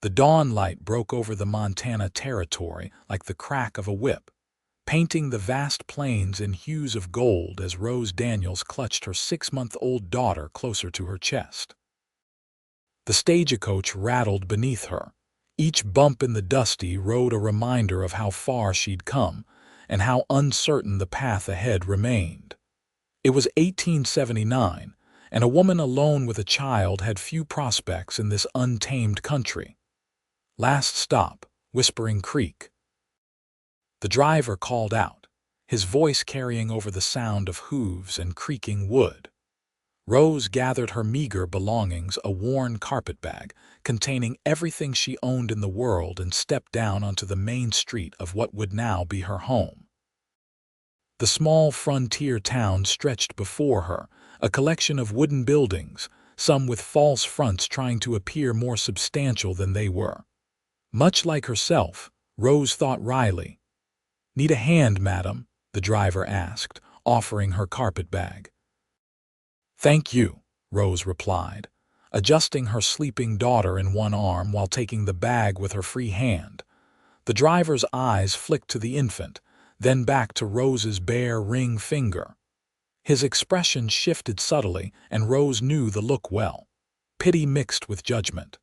The dawn light broke over the Montana territory like the crack of a whip, painting the vast plains in hues of gold as Rose Daniels clutched her 6-month-old daughter closer to her chest. The stagecoach rattled beneath her. Each bump in the dusty road a reminder of how far she'd come and how uncertain the path ahead remained. It was 1879, and a woman alone with a child had few prospects in this untamed country. Last stop, Whispering Creek. The driver called out, his voice carrying over the sound of hooves and creaking wood. Rose gathered her meager belongings, a worn carpetbag containing everything she owned in the world, and stepped down onto the main street of what would now be her home. The small frontier town stretched before her, a collection of wooden buildings, some with false fronts trying to appear more substantial than they were. Much like herself, Rose thought wryly. "Need a hand, madam?" the driver asked, offering her carpetbag. "Thank you," Rose replied, adjusting her sleeping daughter in one arm while taking the bag with her free hand. The driver's eyes flicked to the infant, then back to Rose's bare ring finger. His expression shifted subtly, and Rose knew the look well. Pity mixed with judgment.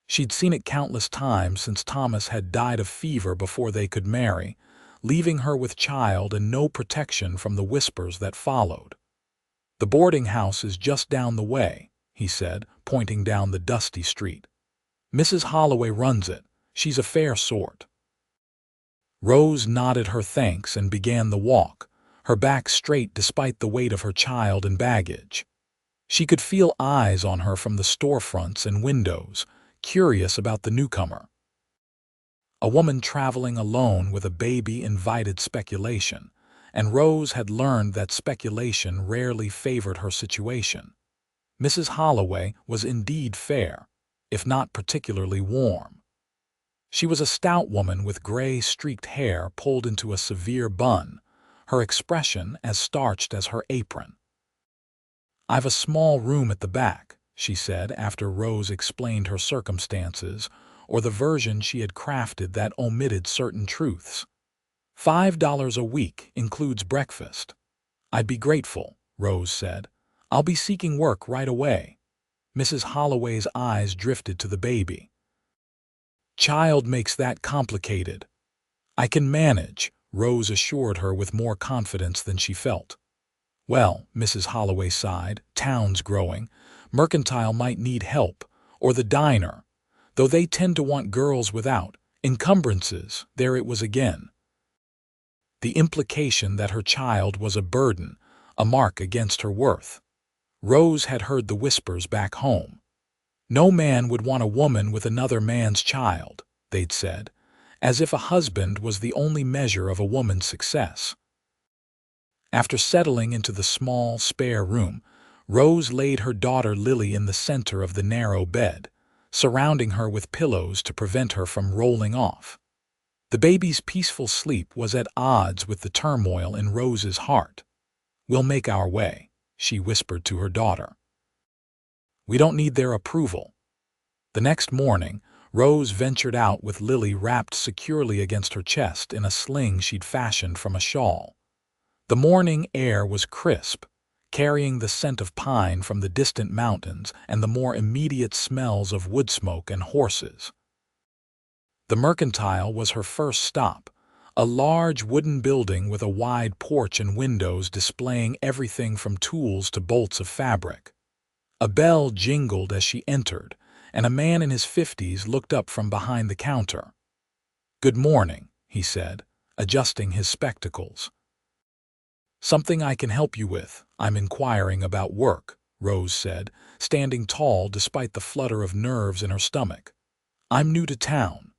She'd seen it countless times since Thomas had died of fever before they could marry, leaving her with child and no protection from the whispers that followed. "The boarding house is just down the way," he said, pointing down the dusty street. "Mrs. Holloway runs it. She's a fair sort." Rose nodded her thanks and began the walk, her back straight despite the weight of her child and baggage. She could feel eyes on her from the storefronts and windows, curious about the newcomer. A woman traveling alone with a baby invited speculation, and Rose had learned that speculation rarely favored her situation. Mrs. Holloway was indeed fair, if not particularly warm. She was a stout woman with gray streaked hair pulled into a severe bun, her expression as starched as her apron. "I've a small room at the back," she said after Rose explained her circumstances, or the version she had crafted that omitted certain truths. $5 a week includes breakfast." "I'd be grateful," Rose said. "I'll be seeking work right away." Mrs. Holloway's eyes drifted to the baby. "Child makes that complicated." "I can manage," Rose assured her with more confidence than she felt. "Well," Mrs. Holloway sighed, "town's growing. Mercantile might need help, or the diner, though they tend to want girls without encumbrances." There it was again. The implication that her child was a burden, a mark against her worth. Rose had heard the whispers back home. No man would want a woman with another man's child, they'd said, as if a husband was the only measure of a woman's success. After settling into the small, spare room, Rose laid her daughter Lily in the center of the narrow bed, surrounding her with pillows to prevent her from rolling off. The baby's peaceful sleep was at odds with the turmoil in Rose's heart. "We'll make our way," she whispered to her daughter. "We don't need their approval." The next morning, Rose ventured out with Lily wrapped securely against her chest in a sling she'd fashioned from a shawl. The morning air was crisp, carrying the scent of pine from the distant mountains and the more immediate smells of wood smoke and horses. The Mercantile was her first stop, a large wooden building with a wide porch and windows displaying everything from tools to bolts of fabric. A bell jingled as she entered, and a man in his 50s looked up from behind the counter. "Good morning," he said, adjusting his spectacles. "Something I can help you with? I'm inquiring about work," Rose said, standing tall despite the flutter of nerves in her stomach. "I'm new to town."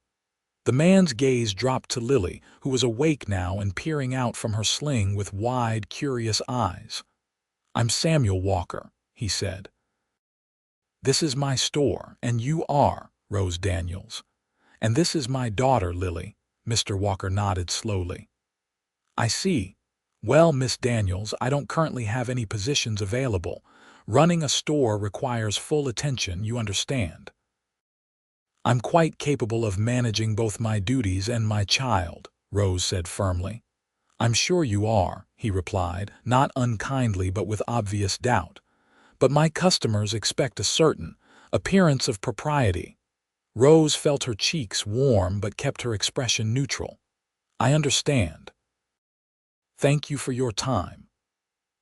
The man's gaze dropped to Lily, who was awake now and peering out from her sling with wide, curious eyes. "I'm Samuel Walker," he said. "This is my store, and you are Rose Daniels. And this is my daughter, Lily." Mr. Walker nodded slowly. "I see. Well, Miss Daniels, I don't currently have any positions available. Running a store requires full attention, you understand." I'm quite capable of managing both my duties and my child, Rose said firmly. I'm sure you are, he replied, not unkindly but with obvious doubt. But my customers expect a certain appearance of propriety. Rose felt her cheeks warm but kept her expression neutral. I understand. Thank you for your time.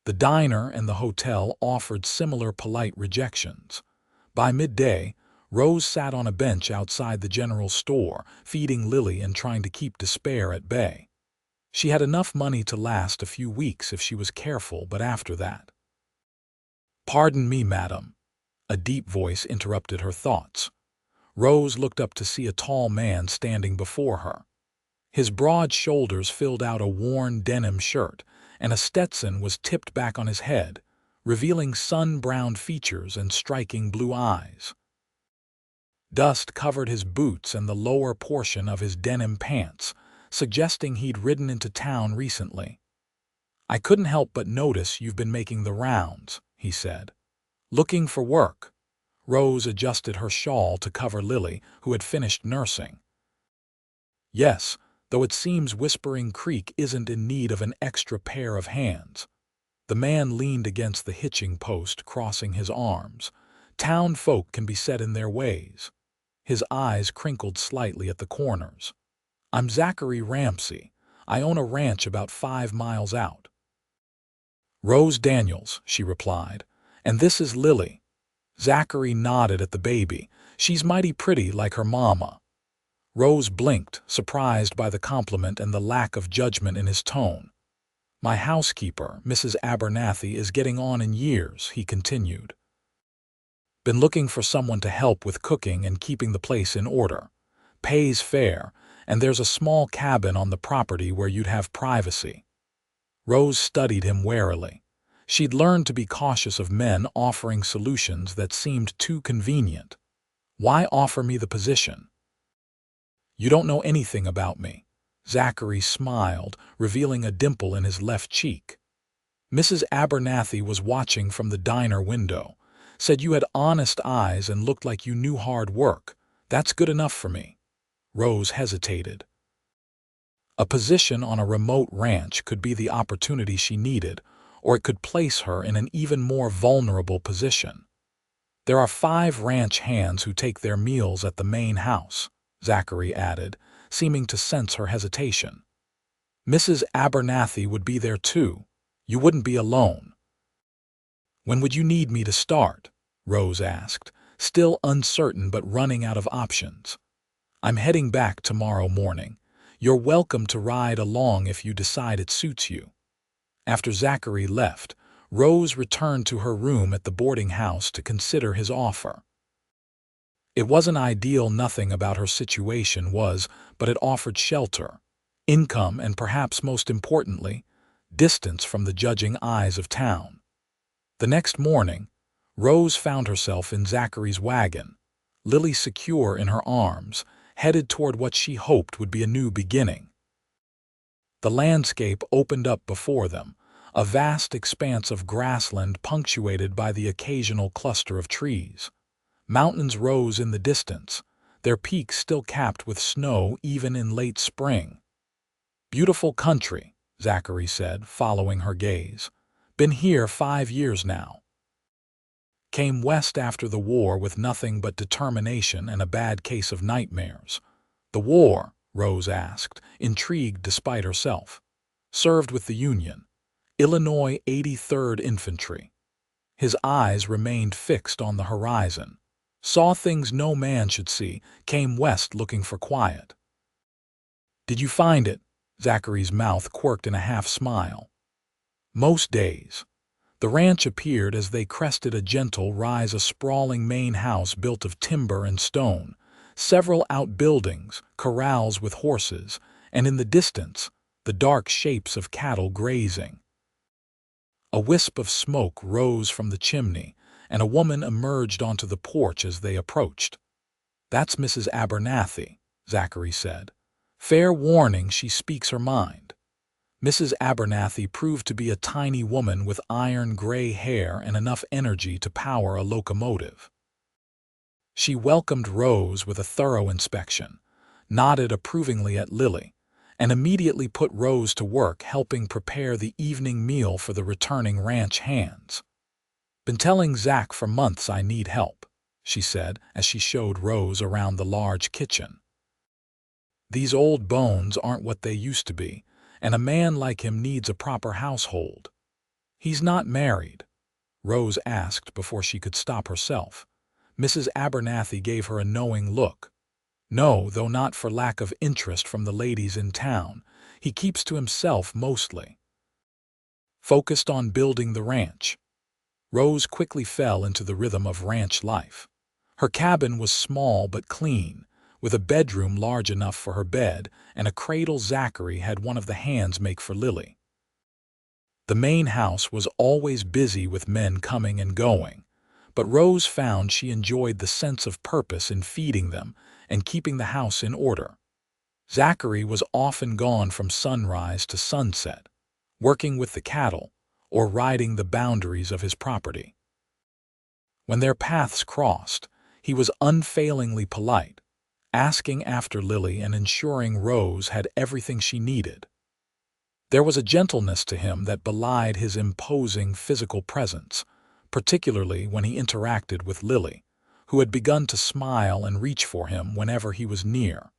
The diner and the hotel offered similar polite rejections. By midday, Rose sat on a bench outside the general store, feeding Lily and trying to keep despair at bay. She had enough money to last a few weeks if she was careful, but after that— "Pardon me, madam." A deep voice interrupted her thoughts. Rose looked up to see a tall man standing before her. His broad shoulders filled out a worn denim shirt, and a Stetson was tipped back on his head, revealing sun-browned features and striking blue eyes. Dust covered his boots and the lower portion of his denim pants, suggesting he'd ridden into town recently. I couldn't help but notice you've been making the rounds, he said. Looking for work. Rose adjusted her shawl to cover Lily, who had finished nursing. Yes, though it seems Whispering Creek isn't in need of an extra pair of hands. The man leaned against the hitching post, crossing his arms. Town folk can be set in their ways. His eyes crinkled slightly at the corners. I'm Zachary Ramsey. I own a ranch about 5 miles out. Rose Daniels, she replied. And this is Lily. Zachary nodded at the baby. She's mighty pretty like her mama. Rose blinked, surprised by the compliment and the lack of judgment in his tone. My housekeeper, Mrs. Abernathy, is getting on in years, he continued. Been looking for someone to help with cooking and keeping the place in order. Pays fair, and there's a small cabin on the property where you'd have privacy. Rose studied him warily. She'd learned to be cautious of men offering solutions that seemed too convenient. Why offer me the position? You don't know anything about me. Zachary smiled, revealing a dimple in his left cheek. Mrs. Abernathy was watching from the diner window. Said you had honest eyes and looked like you knew hard work. That's good enough for me. Rose hesitated. A position on a remote ranch could be the opportunity she needed, or it could place her in an even more vulnerable position. There are 5 ranch hands who take their meals at the main house, Zachary added, seeming to sense her hesitation. Mrs. Abernathy would be there too. You wouldn't be alone. When would you need me to start? Rose asked, still uncertain but running out of options. I'm heading back tomorrow morning. You're welcome to ride along if you decide it suits you. After Zachary left, Rose returned to her room at the boarding house to consider his offer. It wasn't ideal, nothing about her situation was, but it offered shelter, income, and perhaps most importantly, distance from the judging eyes of town. The next morning, Rose found herself in Zachary's wagon, Lily secure in her arms, headed toward what she hoped would be a new beginning. The landscape opened up before them, a vast expanse of grassland punctuated by the occasional cluster of trees. Mountains rose in the distance, their peaks still capped with snow even in late spring. Beautiful country, Zachary said, following her gaze. Been here 5 years now. Came west after the war with nothing but determination and a bad case of nightmares. The war, Rose asked, intrigued despite herself. Served with the Union, Illinois 83rd Infantry. His eyes remained fixed on the horizon. Saw things no man should see, came west looking for quiet. Did you find it? Zachary's mouth quirked in a half-smile. Most days. The ranch appeared as they crested a gentle rise, a sprawling main house built of timber and stone, several outbuildings, corrals with horses, and in the distance, the dark shapes of cattle grazing. A wisp of smoke rose from the chimney, and a woman emerged onto the porch as they approached. That's Mrs. Abernathy, Zachary said. Fair warning, she speaks her mind. Mrs. Abernathy proved to be a tiny woman with iron-gray hair and enough energy to power a locomotive. She welcomed Rose with a thorough inspection, nodded approvingly at Lily, and immediately put Rose to work helping prepare the evening meal for the returning ranch hands. "Been telling Zach for months I need help," she said as she showed Rose around the large kitchen. "These old bones aren't what they used to be, and a man like him needs a proper household." "He's not married?" Rose asked before she could stop herself. Mrs. Abernathy gave her a knowing look. "No, though not for lack of interest from the ladies in town. He keeps to himself mostly. Focused on building the ranch." Rose quickly fell into the rhythm of ranch life. Her cabin was small but clean, with a bedroom large enough for her bed and a cradle Zachary had one of the hands make for Lily. The main house was always busy with men coming and going, but Rose found she enjoyed the sense of purpose in feeding them and keeping the house in order. Zachary was often gone from sunrise to sunset, working with the cattle or riding the boundaries of his property. When their paths crossed, he was unfailingly polite, asking after Lily and ensuring Rose had everything she needed. There was a gentleness to him that belied his imposing physical presence, particularly when he interacted with Lily, who had begun to smile and reach for him whenever he was near.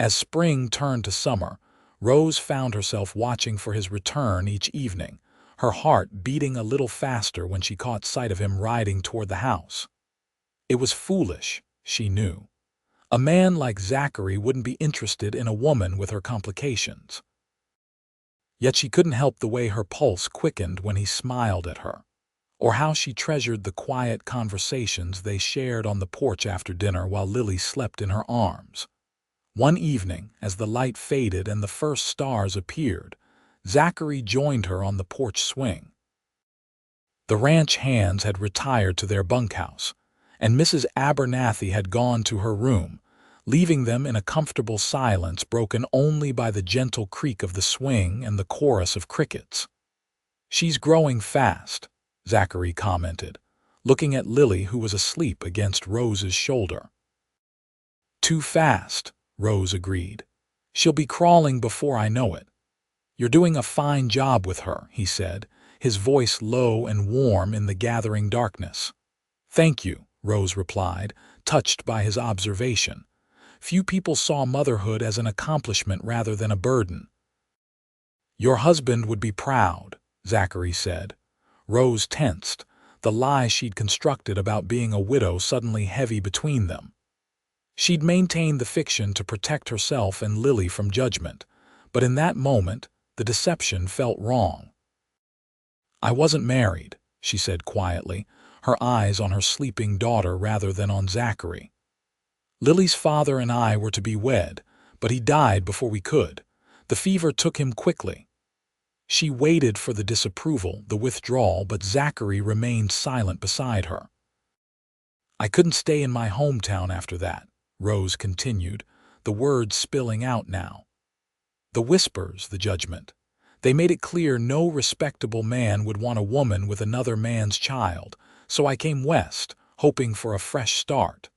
As spring turned to summer, Rose found herself watching for his return each evening, her heart beating a little faster when she caught sight of him riding toward the house. It was foolish, she knew. A man like Zachary wouldn't be interested in a woman with her complications. Yet she couldn't help the way her pulse quickened when he smiled at her, or how she treasured the quiet conversations they shared on the porch after dinner while Lily slept in her arms. One evening, as the light faded and the first stars appeared, Zachary joined her on the porch swing. The ranch hands had retired to their bunkhouse, and Mrs. Abernathy had gone to her room, leaving them in a comfortable silence broken only by the gentle creak of the swing and the chorus of crickets. "She's growing fast," Zachary commented, looking at Lily who was asleep against Rose's shoulder. "Too fast," Rose agreed. "She'll be crawling before I know it." "You're doing a fine job with her," he said, his voice low and warm in the gathering darkness. "Thank you," Rose replied, touched by his observation. Few people saw motherhood as an accomplishment rather than a burden. "Your husband would be proud," Zachary said. Rose tensed, the lie she'd constructed about being a widow suddenly heavy between them. She'd maintained the fiction to protect herself and Lily from judgment, but in that moment, the deception felt wrong. "I wasn't married," she said quietly, her eyes on her sleeping daughter rather than on Zachary. "Lily's father and I were to be wed, but he died before we could. The fever took him quickly." She waited for the disapproval, the withdrawal, but Zachary remained silent beside her. "I couldn't stay in my hometown after that," Rose continued, the words spilling out now. The whispers, the judgment. They made it clear no respectable man would want a woman with another man's child, so I came west, hoping for a fresh start.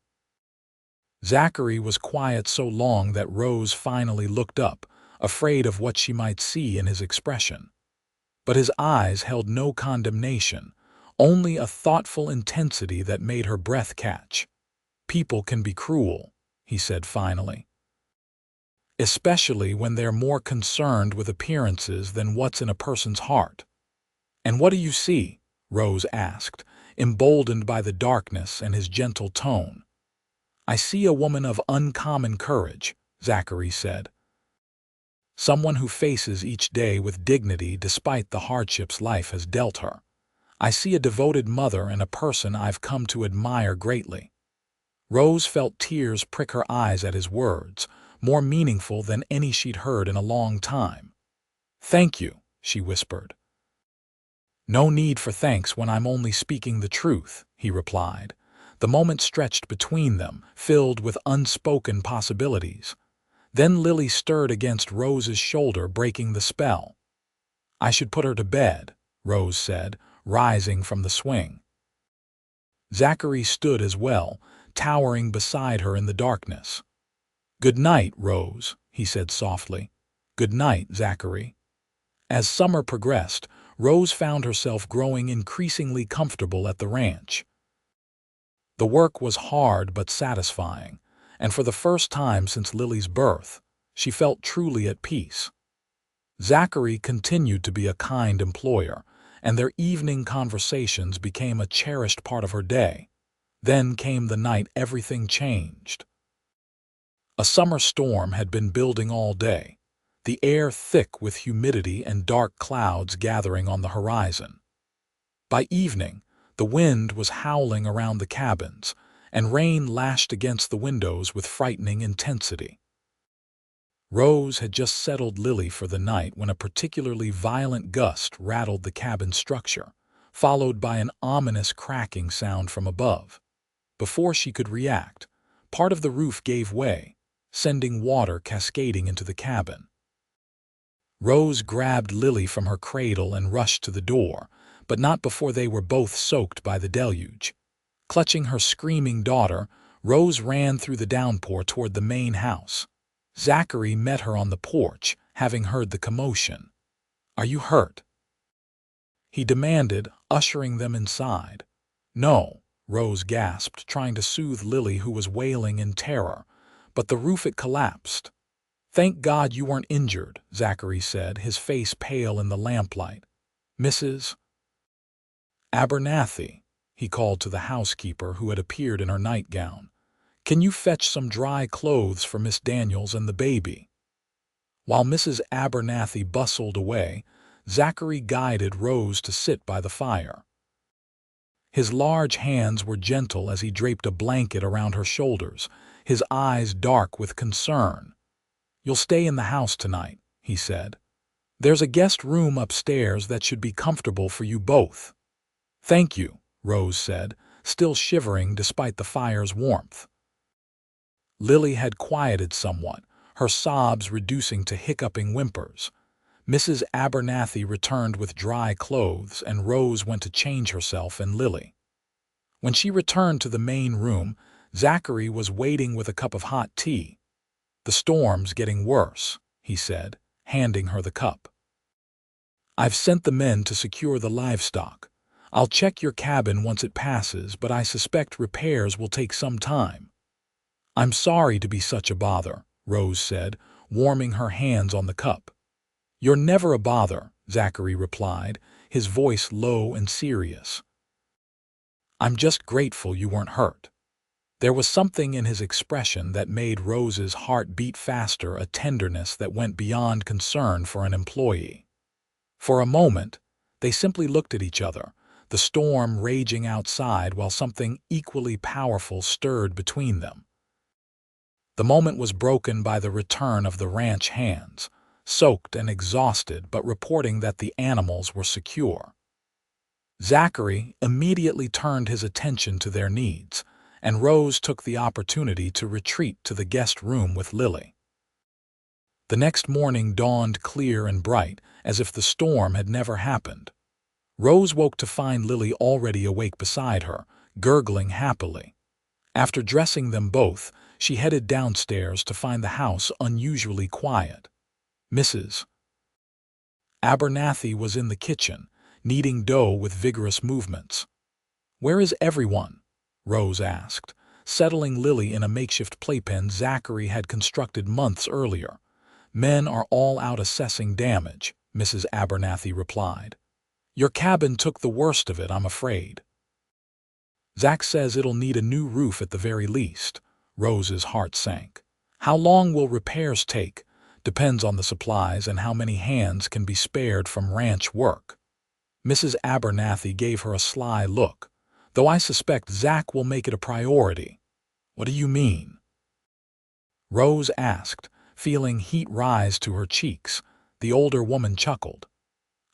Zachary was quiet so long that Rose finally looked up, afraid of what she might see in his expression. But his eyes held no condemnation, only a thoughtful intensity that made her breath catch. "People can be cruel," he said finally. "Especially when they're more concerned with appearances than what's in a person's heart." "And what do you see?" Rose asked, emboldened by the darkness and his gentle tone. "I see a woman of uncommon courage," Zachary said. "Someone who faces each day with dignity despite the hardships life has dealt her. I see a devoted mother and a person I've come to admire greatly." Rose felt tears prick her eyes at his words, more meaningful than any she'd heard in a long time. "Thank you," she whispered. "No need for thanks when I'm only speaking the truth," he replied. The moment stretched between them, filled with unspoken possibilities. Then Lily stirred against Rose's shoulder, breaking the spell. "I should put her to bed," Rose said, rising from the swing. Zachary stood as well, towering beside her in the darkness. "Good night, Rose," he said softly. "Good night, Zachary." As summer progressed, Rose found herself growing increasingly comfortable at the ranch. The work was hard but satisfying, and for the first time since Lily's birth, she felt truly at peace. Zachary continued to be a kind employer, and their evening conversations became a cherished part of her day. Then came the night everything changed. A summer storm had been building all day, the air thick with humidity and dark clouds gathering on the horizon. By evening, the wind was howling around the cabins, and rain lashed against the windows with frightening intensity. Rose had just settled Lily for the night when a particularly violent gust rattled the cabin structure, followed by an ominous cracking sound from above. Before she could react, part of the roof gave way, sending water cascading into the cabin. Rose grabbed Lily from her cradle and rushed to the door, but not before they were both soaked by the deluge. Clutching her screaming daughter, Rose ran through the downpour toward the main house. Zachary met her on the porch, having heard the commotion. "Are you hurt?" he demanded, ushering them inside. "No," Rose gasped, trying to soothe Lily, who was wailing in terror, "but the roof had collapsed." "Thank God you weren't injured," Zachary said, his face pale in the lamplight. "Mrs. Abernathy," he called to the housekeeper, who had appeared in her nightgown. "Can you fetch some dry clothes for Miss Daniels and the baby?" While Mrs. Abernathy bustled away, Zachary guided Rose to sit by the fire. His large hands were gentle as he draped a blanket around her shoulders, his eyes dark with concern. "You'll stay in the house tonight," he said. "There's a guest room upstairs that should be comfortable for you both." "Thank you," Rose said, still shivering despite the fire's warmth. Lily had quieted somewhat, her sobs reducing to hiccuping whimpers. Mrs. Abernathy returned with dry clothes, and Rose went to change herself and Lily. When she returned to the main room, Zachary was waiting with a cup of hot tea. "The storm's getting worse," he said, handing her the cup. "I've sent the men to secure the livestock. I'll check your cabin once it passes, but I suspect repairs will take some time." "I'm sorry to be such a bother," Rose said, warming her hands on the cup. "You're never a bother," Zachary replied, his voice low and serious. "I'm just grateful you weren't hurt." There was something in his expression that made Rose's heart beat faster, a tenderness that went beyond concern for an employee. For a moment, they simply looked at each other, the storm raging outside while something equally powerful stirred between them. The moment was broken by the return of the ranch hands, soaked and exhausted but reporting that the animals were secure. Zachary immediately turned his attention to their needs, and Rose took the opportunity to retreat to the guest room with Lily. The next morning dawned clear and bright, as if the storm had never happened. Rose woke to find Lily already awake beside her, gurgling happily. After dressing them both, she headed downstairs to find the house unusually quiet. Mrs. Abernathy was in the kitchen, kneading dough with vigorous movements. "Where is everyone?" Rose asked, settling Lily in a makeshift playpen Zachary had constructed months earlier. "Men are all out assessing damage," Mrs. Abernathy replied. "Your cabin took the worst of it, I'm afraid." "Zach says it'll need a new roof at the very least." Rose's heart sank. "How long will repairs take? Depends on the supplies and how many hands can be spared from ranch work." Mrs. Abernathy gave her a sly look. "Though I suspect Zach will make it a priority." "What do you mean?" Rose asked, feeling heat rise to her cheeks. The older woman chuckled.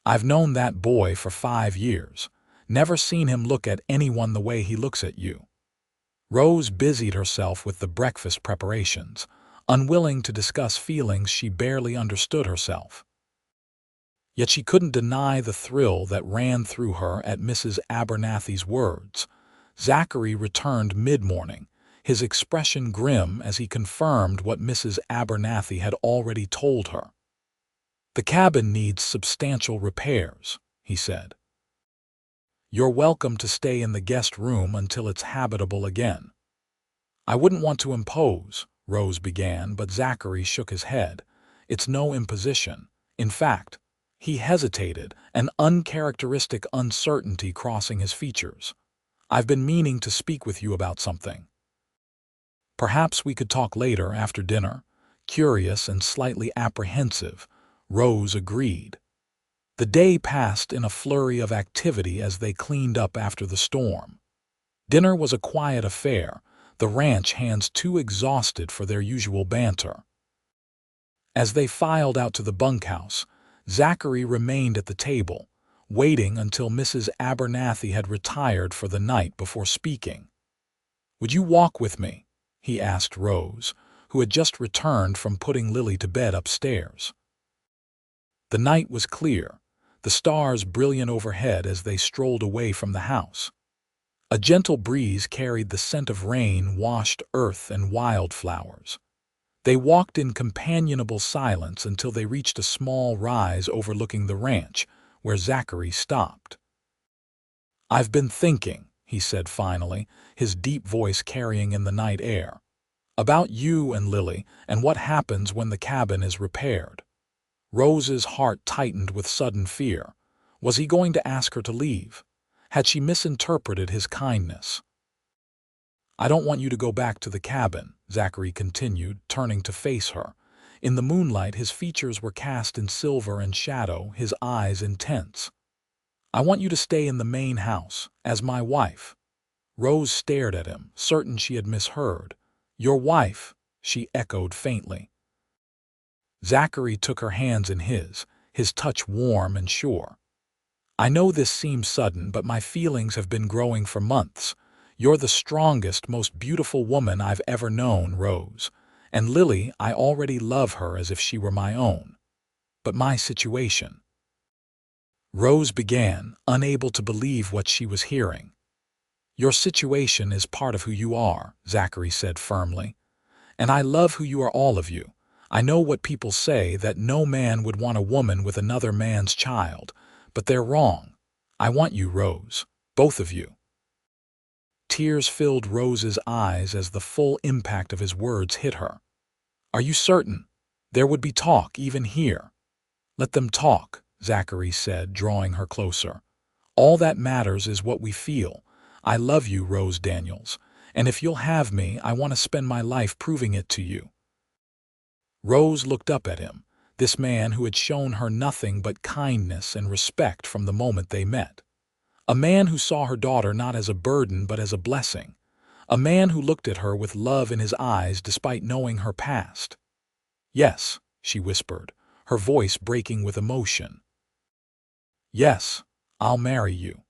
"I've known that boy for 5 years. Never seen him look at anyone the way he looks at you." Rose busied herself with the breakfast preparations, unwilling to discuss feelings she barely understood herself. Yet she couldn't deny the thrill that ran through her at Mrs. Abernathy's words. Zachary returned mid-morning, his expression grim as he confirmed what Mrs. Abernathy had already told her. "The cabin needs substantial repairs," he said. "You're welcome to stay in the guest room until it's habitable again." "I wouldn't want to impose," Rose began, but Zachary shook his head. "It's no imposition. In fact," he hesitated, an uncharacteristic uncertainty crossing his features. "I've been meaning to speak with you about something." "Perhaps we could talk later, after dinner." Curious and slightly apprehensive, Rose agreed. The day passed in a flurry of activity as they cleaned up after the storm. Dinner was a quiet affair, the ranch hands too exhausted for their usual banter. As they filed out to the bunkhouse, Zachary remained at the table, waiting until Mrs. Abernathy had retired for the night before speaking. "Would you walk with me?" he asked Rose, who had just returned from putting Lily to bed upstairs. The night was clear, the stars brilliant overhead as they strolled away from the house. A gentle breeze carried the scent of rain-washed earth and wildflowers. They walked in companionable silence until they reached a small rise overlooking the ranch, where Zachary stopped. "I've been thinking," he said finally, his deep voice carrying in the night air, "about you and Lily and what happens when the cabin is repaired." Rose's heart tightened with sudden fear. Was he going to ask her to leave? Had she misinterpreted his kindness? "I don't want you to go back to the cabin," Zachary continued, turning to face her. In the moonlight, his features were cast in silver and shadow, his eyes intense. "I want you to stay in the main house, as my wife." Rose stared at him, certain she had misheard. "Your wife," she echoed faintly. Zachary took her hands in his touch warm and sure. "I know this seems sudden, but my feelings have been growing for months. You're the strongest, most beautiful woman I've ever known, Rose. And Lily, I already love her as if she were my own. But my situation—" Rose began, unable to believe what she was hearing. "Your situation is part of who you are," Zachary said firmly. "And I love who you are, all of you. I know what people say, that no man would want a woman with another man's child, but they're wrong. I want you, Rose, both of you." Tears filled Rose's eyes as the full impact of his words hit her. "Are you certain? There would be talk, even here." "Let them talk," Zachary said, drawing her closer. "All that matters is what we feel. I love you, Rose Daniels, and if you'll have me, I want to spend my life proving it to you." Rose looked up at him, this man who had shown her nothing but kindness and respect from the moment they met. A man who saw her daughter not as a burden but as a blessing. A man who looked at her with love in his eyes despite knowing her past. "Yes," she whispered, her voice breaking with emotion. "Yes, I'll marry you."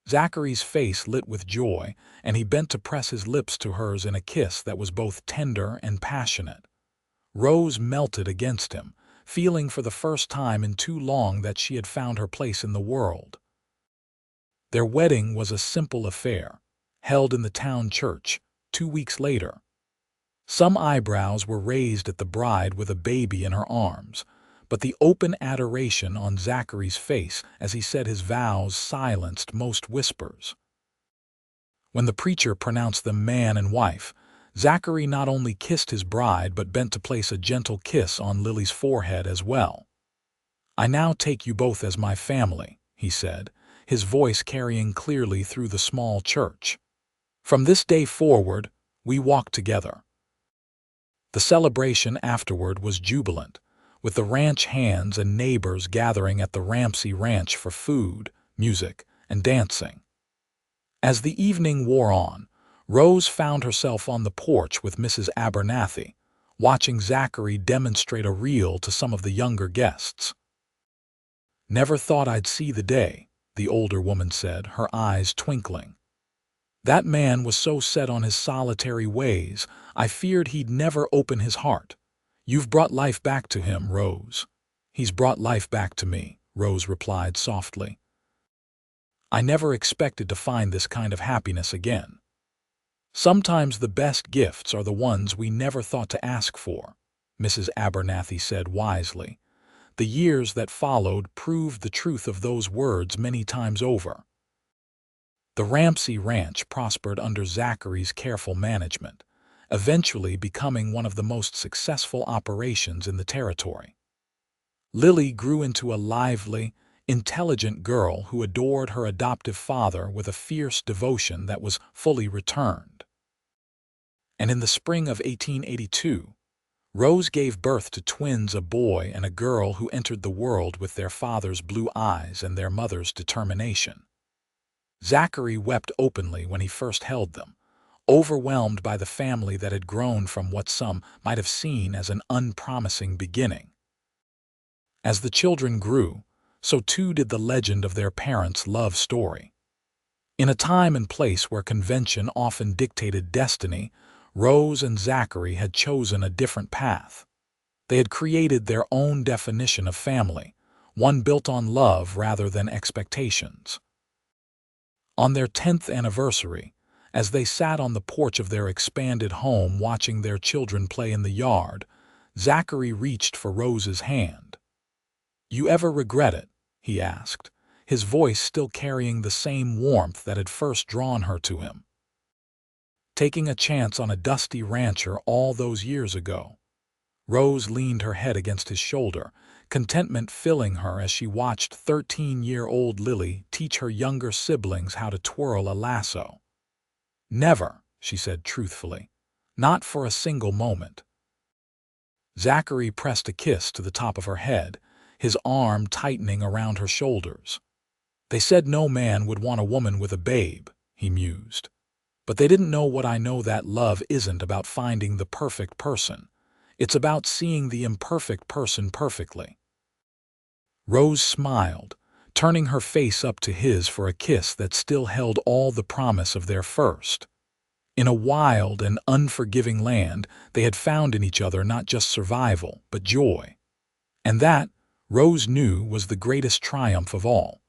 Zachary's face lit with joy, and he bent to press his lips to hers in a kiss that was both tender and passionate. Rose melted against him, feeling for the first time in too long that she had found her place in the world. Their wedding was a simple affair, held in the town church, 2 weeks later. Some eyebrows were raised at the bride with a baby in her arms, but the open adoration on Zachary's face as he said his vows silenced most whispers. When the preacher pronounced them man and wife, Zachary not only kissed his bride but bent to place a gentle kiss on Lily's forehead as well. "I now take you both as my family," he said, his voice carrying clearly through the small church. "From this day forward, we walk together." The celebration afterward was jubilant, with the ranch hands and neighbors gathering at the Ramsey Ranch for food, music, and dancing. As the evening wore on, Rose found herself on the porch with Mrs. Abernathy, watching Zachary demonstrate a reel to some of the younger guests. "Never thought I'd see the day," the older woman said, her eyes twinkling. "That man was so set on his solitary ways, I feared he'd never open his heart. You've brought life back to him, Rose." "He's brought life back to me," Rose replied softly. I never expected to find this kind of happiness again. Sometimes the best gifts are the ones we never thought to ask for, Mrs. Abernathy said wisely. The years that followed proved the truth of those words many times over. The Ramsey Ranch prospered under Zachary's careful management, eventually becoming one of the most successful operations in the territory. Lily grew into a lively, intelligent girl who adored her adoptive father with a fierce devotion that was fully returned. And in the spring of 1882, Rose gave birth to twins, a boy and a girl, who entered the world with their father's blue eyes and their mother's determination. Zachary wept openly when he first held them, overwhelmed by the family that had grown from what some might have seen as an unpromising beginning. As the children grew, so too did the legend of their parents' love story. In a time and place where convention often dictated destiny, Rose and Zachary had chosen a different path. They had created their own definition of family, one built on love rather than expectations. On their 10th anniversary, as they sat on the porch of their expanded home watching their children play in the yard, Zachary reached for Rose's hand. "You ever regret it?" he asked, his voice still carrying the same warmth that had first drawn her to him. "Taking a chance on a dusty rancher all those years ago." Rose leaned her head against his shoulder, contentment filling her as she watched 13-year-old Lily teach her younger siblings how to twirl a lasso. "Never," she said truthfully. "Not for a single moment." Zachary pressed a kiss to the top of her head, his arm tightening around her shoulders. "They said no man would want a woman with a babe," he mused. "But they didn't know what I know, that love isn't about finding the perfect person. It's about seeing the imperfect person perfectly." Rose smiled, turning her face up to his for a kiss that still held all the promise of their first. In a wild and unforgiving land, they had found in each other not just survival, but joy. And that, Rose knew, was the greatest triumph of all.